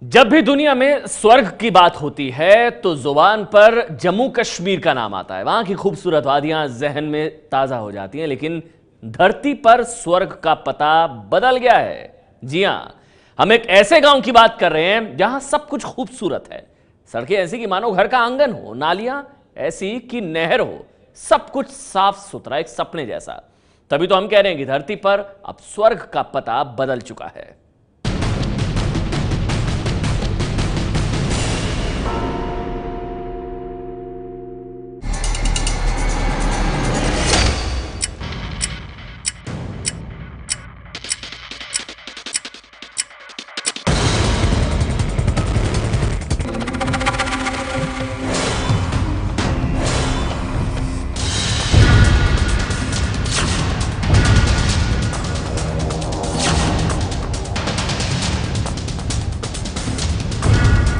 जब भी दुनिया में स्वर्ग की बात होती है तो जुबान पर जम्मू कश्मीर का नाम आता है। वहां की खूबसूरत वादियां जहन में ताजा हो जाती हैं, लेकिन धरती पर स्वर्ग का पता बदल गया है। जी हां, हम एक ऐसे गांव की बात कर रहे हैं जहां सब कुछ खूबसूरत है। सड़कें ऐसी कि मानो घर का आंगन हो, नालियां ऐसी कि नहर हो, सब कुछ साफ सुथरा, एक सपने जैसा। तभी तो हम कह रहे हैं कि धरती पर अब स्वर्ग का पता बदल चुका है।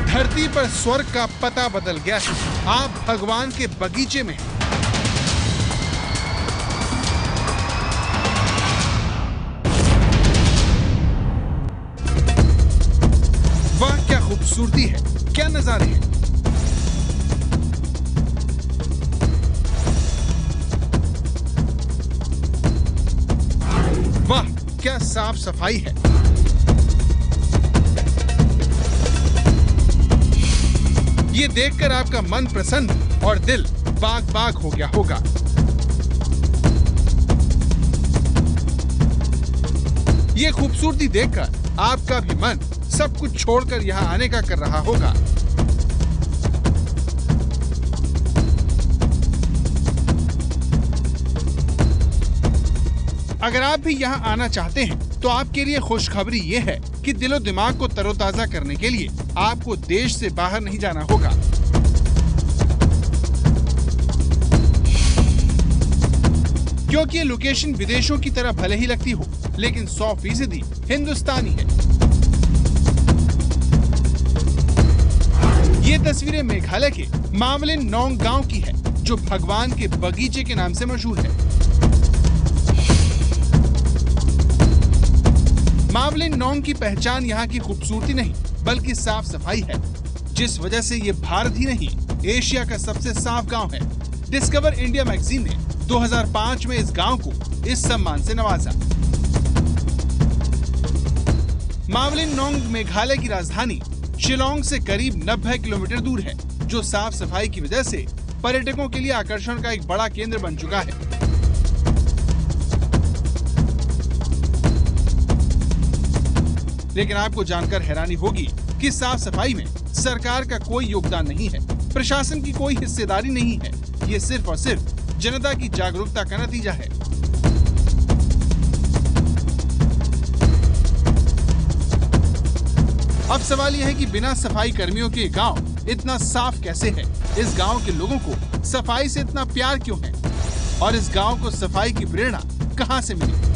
धरती पर स्वर्ग का पता बदल गया है। आप भगवान के बगीचे में हैं। वाह क्या खूबसूरती है, क्या नजारे हैं। वाह क्या साफ सफाई है। ये देखकर आपका मन प्रसन्न और दिल बाग बाग हो गया होगा। ये खूबसूरती देखकर आपका भी मन सब कुछ छोड़कर यहाँ आने का कर रहा होगा। अगर आप भी यहाँ आना चाहते हैं तो आपके लिए खुशखबरी ये है कि दिलो दिमाग को तरोताजा करने के लिए आपको देश से बाहर नहीं जाना होगा। क्योंकि ये लोकेशन विदेशों की तरह भले ही लगती हो, लेकिन 100% हिंदुस्तानी है। ये तस्वीरें मेघालय के मावलिन नोंग गांव की है, जो भगवान के बगीचे के नाम से मशहूर है। मावलिन नोंग की पहचान यहाँ की खूबसूरती नहीं बल्कि साफ सफाई है, जिस वजह से ये भारत ही नहीं एशिया का सबसे साफ गांव है। डिस्कवर इंडिया मैगजीन ने 2005 में इस गांव को इस सम्मान से नवाजा। मावलिन नोंग मेघालय की राजधानी शिलोंग से करीब 90 किलोमीटर दूर है, जो साफ सफाई की वजह से पर्यटकों के लिए आकर्षण का एक बड़ा केंद्र बन चुका है। लेकिन आपको जानकर हैरानी होगी कि साफ सफाई में सरकार का कोई योगदान नहीं है, प्रशासन की कोई हिस्सेदारी नहीं है। ये सिर्फ और सिर्फ जनता की जागरूकता का नतीजा है। अब सवाल यह है कि बिना सफाई कर्मियों के गांव इतना साफ कैसे है? इस गांव के लोगों को सफाई से इतना प्यार क्यों है? और इस गांव को सफाई की प्रेरणा कहां से मिली?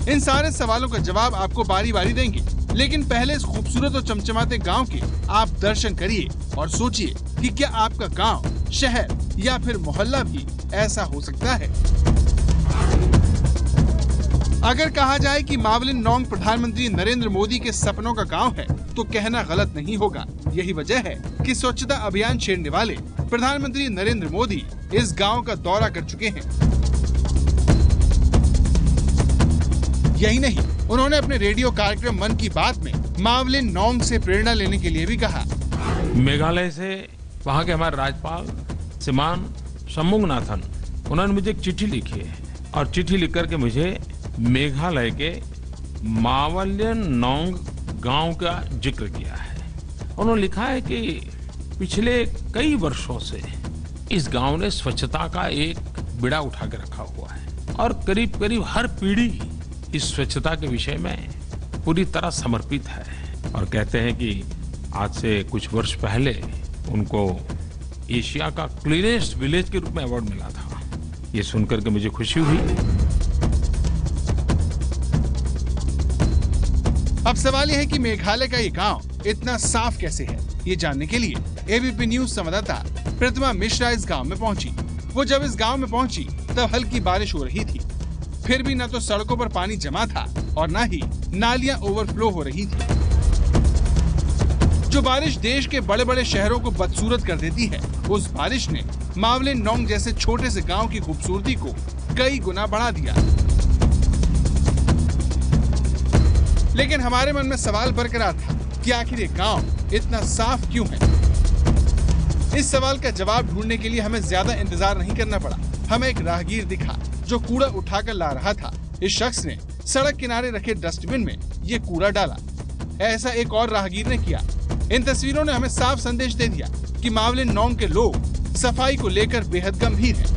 इन सारे सवालों का जवाब आपको बारी बारी देंगे, लेकिन पहले इस खूबसूरत और चमचमाते गांव के आप दर्शन करिए और सोचिए कि क्या आपका गांव, शहर या फिर मोहल्ला भी ऐसा हो सकता है। अगर कहा जाए कि मावलिन नोंग प्रधानमंत्री नरेंद्र मोदी के सपनों का गांव है, तो कहना गलत नहीं होगा। यही वजह है कि स्वच्छता अभियान छेड़ने वाले प्रधानमंत्री नरेंद्र मोदी इस गांव का दौरा कर चुके हैं। यही नहीं, उन्होंने अपने रेडियो कार्यक्रम मन की बात में मावलिन नोंग से प्रेरणा लेने के लिए भी कहा। मेघालय से वहाँ के हमारे राज्यपाल श्रीमान शंमुगनाथन, उन्होंने मुझे एक चिट्ठी लिखी है और चिट्ठी लिख करके मुझे मेघालय के मावलिन नोंग गांव का जिक्र किया है। उन्होंने लिखा है कि पिछले कई वर्षों से इस गांव ने स्वच्छता का एक बीड़ा उठा के रखा हुआ है और करीब करीब हर पीढ़ी इस स्वच्छता के विषय में पूरी तरह समर्पित है। और कहते हैं कि आज से कुछ वर्ष पहले उनको एशिया का क्लीनेस्ट विलेज के रूप में अवार्ड मिला था। ये सुनकर के मुझे खुशी हुई। अब सवाल यह है कि मेघालय का ये गांव इतना साफ कैसे है? ये जानने के लिए एबीपी न्यूज संवाददाता प्रतिमा मिश्रा इस गांव में पहुंची। वो जब इस गांव में पहुंची तब हल्की बारिश हो रही थी। फिर भी न तो सड़कों पर पानी जमा था और न ही नालियां ओवरफ्लो हो रही थी। जो बारिश देश के बड़े बड़े शहरों को बदसूरत कर देती है, उस बारिश ने मावलिन नोंग जैसे छोटे से गांव की खूबसूरती को कई गुना बढ़ा दिया। लेकिन हमारे मन में सवाल बरकरार था कि आखिर ये गांव इतना साफ क्यों है। इस सवाल का जवाब ढूंढने के लिए हमें ज्यादा इंतजार नहीं करना पड़ा। हमें एक राहगीर दिखा जो कूड़ा उठाकर ला रहा था। इस शख्स ने सड़क किनारे रखे डस्टबिन में ये कूड़ा डाला। ऐसा एक और राहगीर ने किया। इन तस्वीरों ने हमें साफ संदेश दे दिया कि मावलिन नोंग के लोग सफाई को लेकर बेहद गंभीर हैं।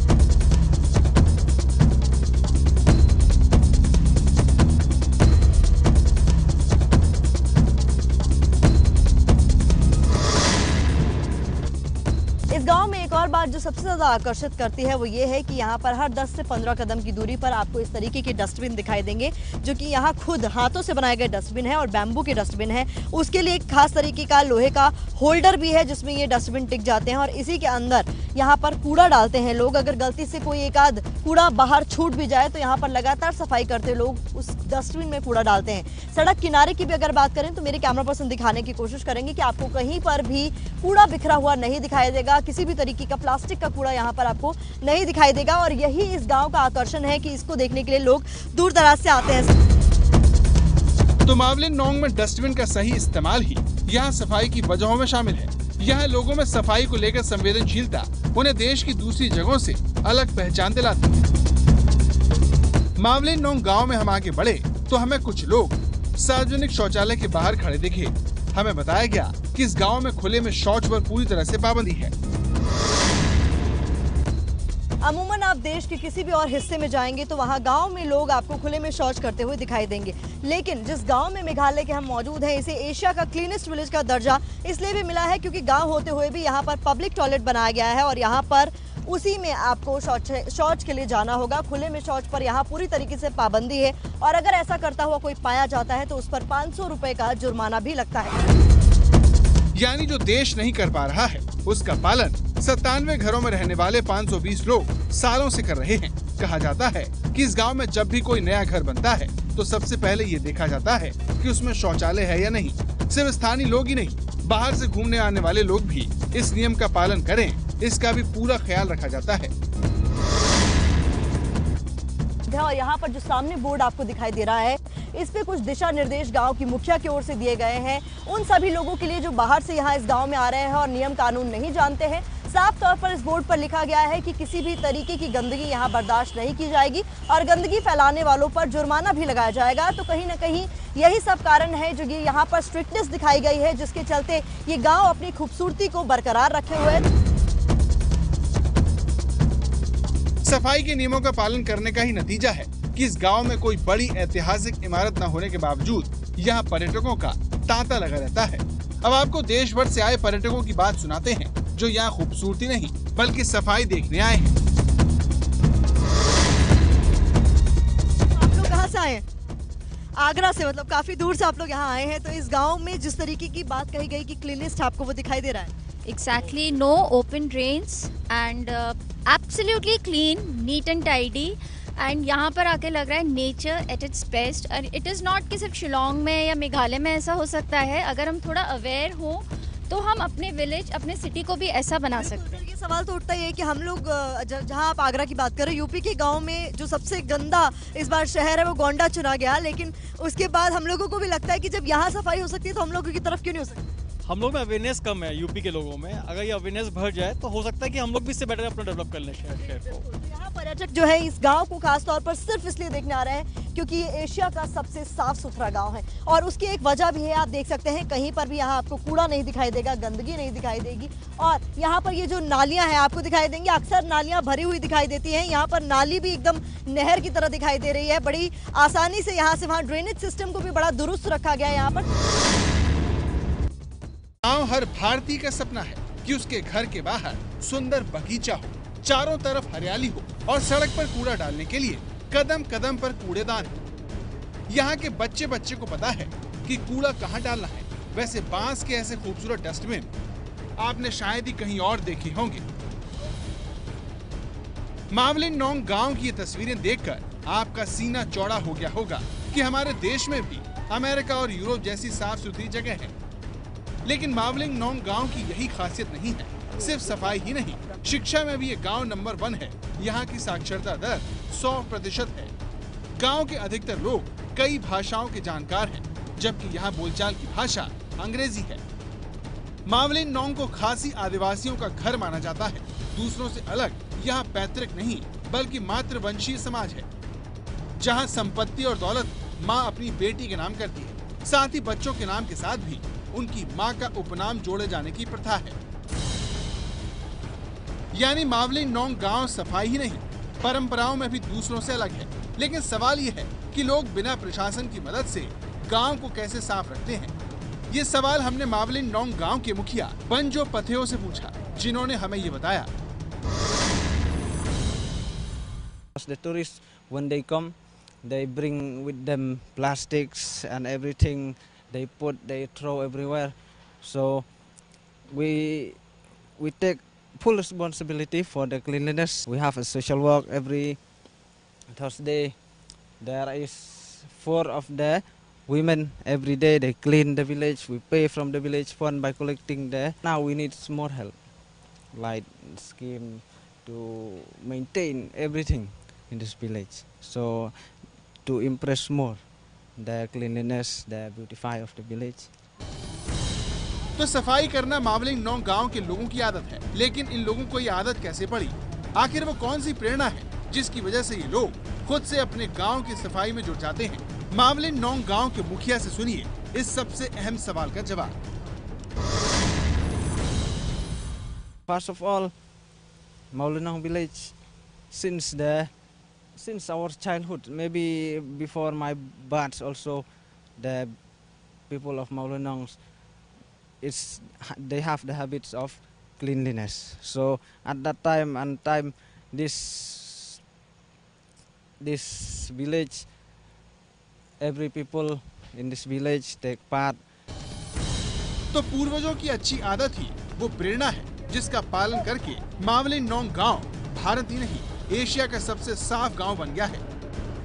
इस गांव में एक और बात जो सबसे ज्यादा आकर्षित करती है वो ये है कि यहाँ पर हर 10 से 15 कदम की दूरी पर आपको इस तरीके के डस्टबिन दिखाई देंगे, जो कि यहाँ खुद हाथों से बनाए गए डस्टबिन है और बैम्बू के डस्टबिन है। उसके लिए एक खास तरीके का लोहे का होल्डर भी है जिसमें ये डस्टबिन टिक जाते हैं और इसी के अंदर यहाँ पर कूड़ा डालते हैं लोग। अगर गलती से कोई एक आध कूड़ा बाहर छूट भी जाए तो यहाँ पर लगातार सफाई करते लोग उस डस्टबिन में कूड़ा डालते हैं। सड़क किनारे की भी अगर बात करें तो मेरे कैमरा पर्सन दिखाने की कोशिश करेंगे कि आपको कहीं पर भी कूड़ा बिखरा हुआ नहीं दिखाई देगा। किसी भी तरीके का प्लास्टिक का कूड़ा यहाँ पर आपको नहीं दिखाई देगा और यही इस गांव का आकर्षण है कि इसको देखने के लिए लोग दूर दराज से आते हैं। तो मावलिन नोंग में डस्टबिन का सही इस्तेमाल ही यहाँ सफाई की वजहों में शामिल है। यहाँ लोगों में सफाई को लेकर संवेदनशीलता उन्हें देश की दूसरी जगहों से अलग पहचान दिलाती है। मावलिन नोंग गाँव में हम आगे बढ़े तो हमें कुछ लोग सार्वजनिक शौचालय के बाहर खड़े दिखे। हमें बताया गया कि इस गांव में खुले में शौच पर पूरी तरह से पाबंदी है। अमूमन आप देश के किसी भी और हिस्से में जाएंगे तो वहाँ गांव में लोग आपको खुले में शौच करते हुए दिखाई देंगे, लेकिन जिस गांव में मेघालय के हम मौजूद हैं इसे एशिया का क्लीनेस्ट विलेज का दर्जा इसलिए भी मिला है क्योंकि गांव होते हुए भी यहाँ पर पब्लिक टॉयलेट बनाया गया है और यहाँ पर उसी में आपको शौच के लिए जाना होगा। खुले में शौच पर यहाँ पूरी तरीके से पाबंदी है और अगर ऐसा करता हुआ कोई पाया जाता है तो उस पर 500 रुपए का जुर्माना भी लगता है। यानी जो देश नहीं कर पा रहा है उसका पालन 97 घरों में रहने वाले 520 लोग सालों से कर रहे हैं। कहा जाता है कि इस गांव में जब भी कोई नया घर बनता है तो सबसे पहले ये देखा जाता है कि उसमें शौचालय है या नहीं। सिर्फ स्थानीय लोग ही नहीं, बाहर से घूमने आने वाले लोग भी इस नियम का पालन करें, इसका भी पूरा ख्याल रखा जाता है। और यहाँ पर जो सामने बोर्ड आपको दिखाई दे रहा है इस पे कुछ दिशा निर्देश गांव की मुखिया की ओर से दिए गए हैं उन सभी लोगों के लिए जो बाहर से यहाँ इस गांव में आ रहे हैं और नियम कानून नहीं जानते हैं। साफ तौर पर इस बोर्ड पर लिखा गया है कि किसी भी तरीके की गंदगी यहाँ बर्दाश्त नहीं की जाएगी और गंदगी फैलाने वालों पर जुर्माना भी लगाया जाएगा। तो कहीं ना कहीं यही सब कारण है जो ये यहाँ पर स्ट्रिक्टनेस दिखाई गई है जिसके चलते ये गाँव अपनी खूबसूरती को बरकरार रखे हुए है। सफाई के नियमों का पालन करने का ही नतीजा है कि इस गांव में कोई बड़ी ऐतिहासिक इमारत न होने के बावजूद यहाँ पर्यटकों का तांता लगा रहता है। अब आपको देश भर से आए पर्यटकों की बात सुनाते हैं जो यहाँ खूबसूरती नहीं बल्कि सफाई देखने आए हैं। आप लोग कहाँ से आए हैं? आगरा से, मतलब काफी दूर से आप लोग यहाँ आए हैं। तो इस गाँव में जिस तरीके की बात कही गई कि क्लीनेस्ट आपको वो दिखाई दे रहा है? Exactly, no open drains and absolutely clean, neat and tidy. And यहाँ पर आके लग रहा है नेचर एट इट्स बेस्ट। और इट इज़ नॉट कि सिर्फ शिलोंग में या मेघालय में ऐसा हो सकता है। अगर हम थोड़ा अवेयर हों तो हम अपने विलेज, अपने सिटी को भी ऐसा बना सकते हैं। ये सवाल तो उठता ही है कि हम लोग जहाँ आप आगरा की बात करें, यूपी के गांव में जो सबसे गंदा इस बार शहर है वो गोंडा चुना गया, लेकिन उसके बाद हम लोगों को भी लगता है कि जब यहाँ सफाई हो सकती है तो हम लोगों की तरफ क्यों नहीं हो सकती? हम लोग में अवेयरनेस कम है यूपी के लोगों में। अगर ये अवेयरनेस बढ़ जाए तो हो सकता है कि हम लोग भी इससे बेटर अपना डेवलप कर लें शहर को। यहाँ पर्यटक जो है इस गांव को खास तौर पर सिर्फ इसलिए देखने आ रहे हैं क्योंकि ये एशिया का सबसे साफ सुथरा गांव है और उसकी एक वजह भी है। आप देख सकते हैं कहीं पर भी यहाँ आपको कूड़ा नहीं दिखाई देगा, गंदगी नहीं दिखाई देगी और यहाँ पर ये जो नालियाँ हैं आपको दिखाई देंगी। अक्सर नालियाँ भरी हुई दिखाई देती हैं, यहाँ पर नाली भी एकदम नहर की तरह दिखाई दे रही है। बड़ी आसानी से यहाँ से वहाँ ड्रेनेज सिस्टम को भी बड़ा दुरुस्त रखा गया है। यहाँ पर गाँव हर भारतीय का सपना है कि उसके घर के बाहर सुंदर बगीचा हो, चारों तरफ हरियाली हो और सड़क पर कूड़ा डालने के लिए कदम कदम पर कूड़ेदान हो। यहाँ के बच्चे बच्चे को पता है कि कूड़ा कहाँ डालना है। वैसे बांस के ऐसे खूबसूरत डस्टबिन आपने शायद ही कहीं और देखे होंगे। मावलिन नोंग गांव की ये तस्वीरें देखकर आपका सीना चौड़ा हो गया होगा कि हमारे देश में भी अमेरिका और यूरोप जैसी साफ सुथरी जगह है। लेकिन मावलिंग नोंग गांव की यही खासियत नहीं है। सिर्फ सफाई ही नहीं, शिक्षा में भी ये गांव नंबर 1 है। यहाँ की साक्षरता दर 100% है। गांव के अधिकतर लोग कई भाषाओं के जानकार हैं, जबकि यहाँ बोलचाल की भाषा अंग्रेजी है। मावलिन नोंग को खासी आदिवासियों का घर माना जाता है। दूसरों से अलग यहाँ पैतृक नहीं बल्कि मातृवंशीय समाज है, जहाँ संपत्ति और दौलत माँ अपनी बेटी के नाम करती है। साथ ही बच्चों के नाम के साथ भी उनकी माँ का उपनाम जोड़े जाने की प्रथा है। यानी मावलिन नोंग गांव सफाई ही नहीं, परंपराओं में भी दूसरों से अलग है। लेकिन सवाल ये है कि लोग बिना प्रशासन की मदद से गांव को कैसे साफ रखते हैं। ये सवाल हमने मावलिन नोंग गांव के मुखिया पंजो पथेओ से पूछा, जिन्होंने हमें ये बताया। The tourists, when they come, they bring with them plastics and everything. They throw everywhere. So we take full responsibility for the cleanliness. We have a social work every Thursday. There is 4 of the women every day. They clean the village. We pay from the village fund by collecting there. Now we need more help, like scheme to maintain everything in this village. So to impress more the cleanliness, the beautify of the village. तो सफाई करना मावलिन नोंग गांव के लोगों की आदत है, लेकिन इन लोगों को ये आदत कैसे पड़ी? आखिर वो कौन सी प्रेरणा है जिसकी वजह से ये लोग खुद से अपने गांव की सफाई में जुट जाते हैं? मावलिन नोंग गांव के मुखिया से सुनिए इस सबसे अहम सवाल का जवाब। First of all, Maulin Nong village, since our childhood, maybe before my birth also, the people of Maulin Nong, they have the habits of cleanliness. So at that time, this village, every people in this village take part. तो पूर्वजों की अच्छी आदत ही वो प्रेरणा है जिसका पालन करके मावलिन नोंग गांव भारत ही नहीं एशिया का सबसे साफ गांव बन गया है।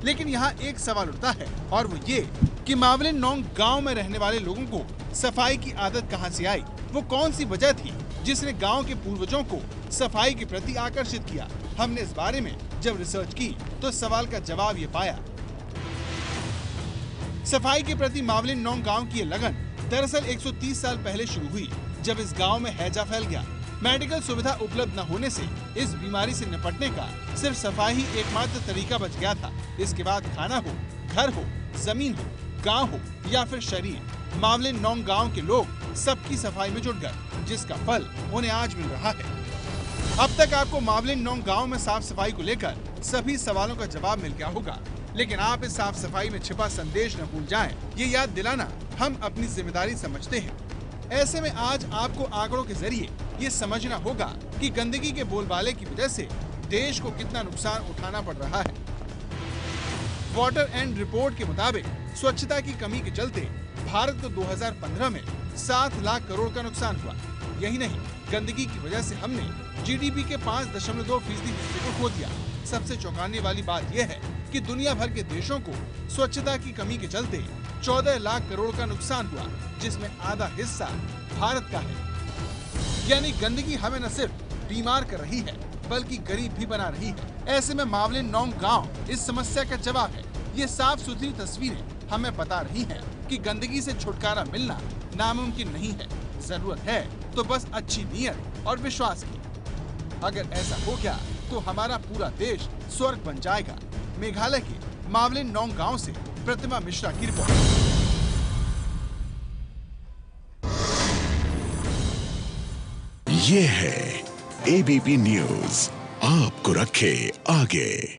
लेकिन यहाँ एक सवाल उठता है और वो ये कि मावलिन नोंग गांव में रहने वाले लोगों को सफाई की आदत कहाँ से आई? वो कौन सी वजह थी जिसने गांव के पूर्वजों को सफाई के प्रति आकर्षित किया? हमने इस बारे में जब रिसर्च की तो सवाल का जवाब ये पाया। सफाई के प्रति मावलिन नोंग गांव की ये लगन दरअसल 130 साल पहले शुरू हुई, जब इस गांव में हैजा फैल गया। मेडिकल सुविधा उपलब्ध न होने से इस बीमारी से निपटने का सिर्फ सफाई ही एकमात्र तरीका बच गया था। इसके बाद खाना हो, घर हो, जमीन हो, गांव हो या फिर शरीर, मावलिन नोंग गांव के लोग सबकी सफाई में जुट गए, जिसका फल उन्हें आज मिल रहा है। अब तक आपको मावलिन नोंग गांव में साफ सफाई को लेकर सभी सवालों का जवाब मिल गया होगा, लेकिन आप इस साफ सफाई में छिपा संदेश न भूल जाएं। ये याद दिलाना हम अपनी जिम्मेदारी समझते हैं। ऐसे में आज आपको आंकड़ों के जरिए ये समझना होगा कि गंदगी के बोलबाले की वजह से देश को कितना नुकसान उठाना पड़ रहा है। वाटर एंड रिपोर्ट के मुताबिक स्वच्छता की कमी के चलते भारत को 2015 में 7 लाख करोड़ का नुकसान हुआ। यही नहीं, गंदगी की वजह से हमने जीडीपी के 5.2% हिस्से को खो दिया। सबसे चौंकाने वाली बात यह है कि दुनिया भर के देशों को स्वच्छता की कमी के चलते 14 लाख करोड़ का नुकसान हुआ, जिसमें आधा हिस्सा भारत का है। यानी गंदगी हमें न सिर्फ बीमार कर रही है बल्कि गरीब भी बना रही है। ऐसे में मावलिन नोंग गांव इस समस्या का जवाब है। ये साफ सुथरी तस्वीरें हमें बता रही हैं कि गंदगी से छुटकारा मिलना नामुमकिन नहीं है। जरूरत है तो बस अच्छी नीयत और विश्वास की। अगर ऐसा हो गया तो हमारा पूरा देश स्वर्ग बन जाएगा। मेघालय के मावलिन नोंग गांव से प्रतिमा मिश्रा की रिपोर्ट। ये है एबीपी न्यूज़, आपको रखे आगे।